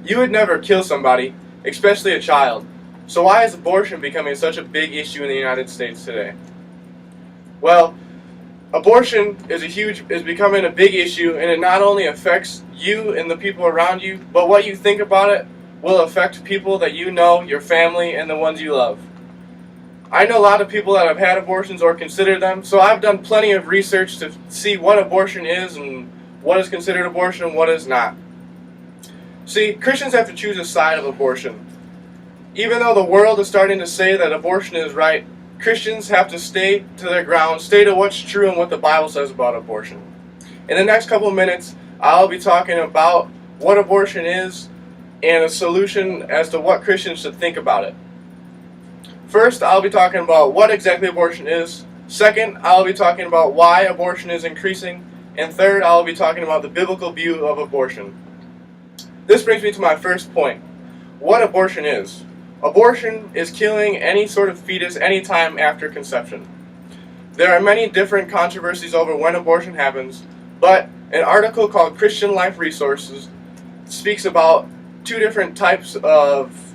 You would never kill somebody, especially a child. So why is abortion becoming such a big issue in the United States today? Well, abortion is becoming a big issue, and it not only affects you and the people around you, but what you think about it will affect people that you know, your family, and the ones you love. I know a lot of people that have had abortions or consider them, so I've done plenty of research to see what abortion is and what is considered abortion and what is not. See, Christians have to choose a side of abortion. Even though the world is starting to say that abortion is right, Christians have to stay to their ground, stay to what's true and what the Bible says about abortion. In the next couple of minutes, I'll be talking about what abortion is and a solution as to what Christians should think about it. First, I'll be talking about what exactly abortion is. Second, I'll be talking about why abortion is increasing. And third, I'll be talking about the biblical view of abortion. This brings me to my first point. What abortion is. Abortion is killing any sort of fetus anytime after conception. There are many different controversies over when abortion happens, but an article called Christian Life Resources speaks about two different types of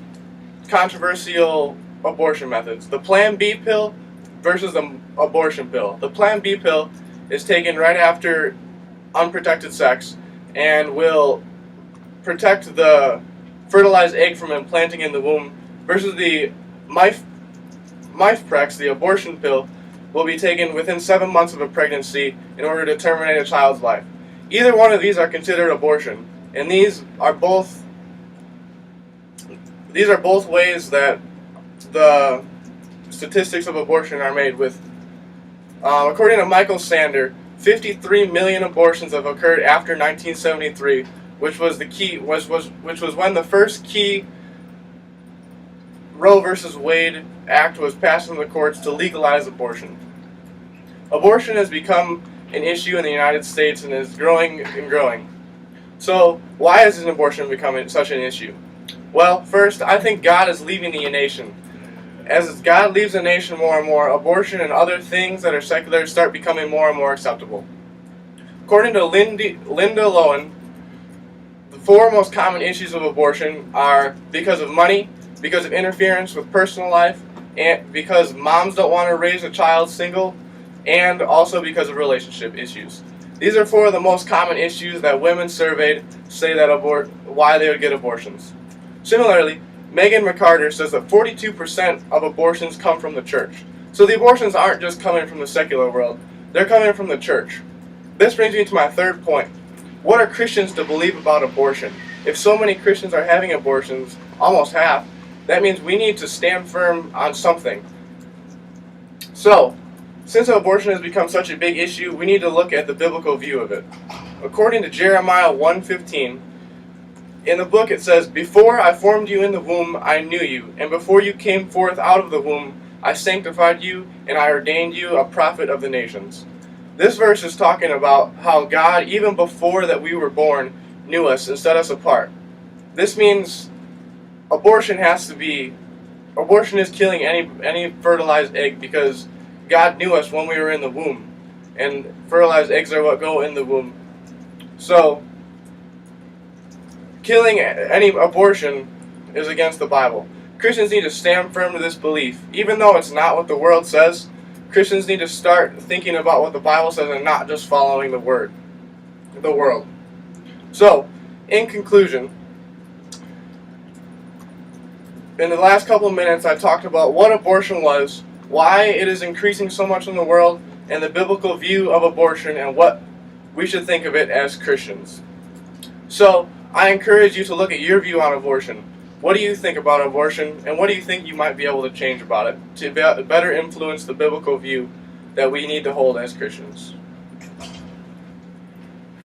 controversial abortion methods. The Plan B pill versus the abortion pill. The Plan B pill is taken right after unprotected sex and will protect the fertilized egg from implanting in the womb, versus the Mifeprex, the abortion pill, will be taken within 7 months of a pregnancy in order to terminate a child's life. Either one of these are considered abortion, and these are both ways that the statistics of abortion are made with. According to Michael Sander, 53 million abortions have occurred after 1973, which was when the first key Roe versus Wade Act was passed in the courts to legalize abortion. Abortion has become an issue in the United States and is growing and growing. So, why is abortion becoming such an issue? Well, first, I think God is leaving the nation. As God leaves the nation more and more, abortion and other things that are secular start becoming more and more acceptable. According to Linda Lowen, the four most common issues of abortion are because of money, because of interference with personal life, and because moms don't want to raise a child single, and also because of relationship issues. These are four of the most common issues that women surveyed say that why they would get abortions. Similarly, Megan McCarter says that 42% of abortions come from the church. So the abortions aren't just coming from the secular world, they're coming from the church. This brings me to my third point. What are Christians to believe about abortion? If so many Christians are having abortions, almost half, that means we need to stand firm on something. So, since abortion has become such a big issue, we need to look at the biblical view of it. According to Jeremiah 1:15, in the book it says, "Before I formed you in the womb, I knew you, and before you came forth out of the womb, I sanctified you, and I ordained you a prophet of the nations." This verse is talking about how God, even before that we were born, knew us and set us apart. This means abortion is killing any fertilized egg, because God knew us when we were in the womb, and fertilized eggs are what go in the womb. So, killing any abortion is against the Bible. Christians need to stand firm to this belief. Even though it's not what the world says, Christians need to start thinking about what the Bible says and not just following the world. So, in conclusion, in the last couple of minutes I talked about what abortion was, why it is increasing so much in the world, and the biblical view of abortion and what we should think of it as Christians. So, I encourage you to look at your view on abortion. What do you think about abortion, and what do you think you might be able to change about it to better influence the biblical view that we need to hold as Christians?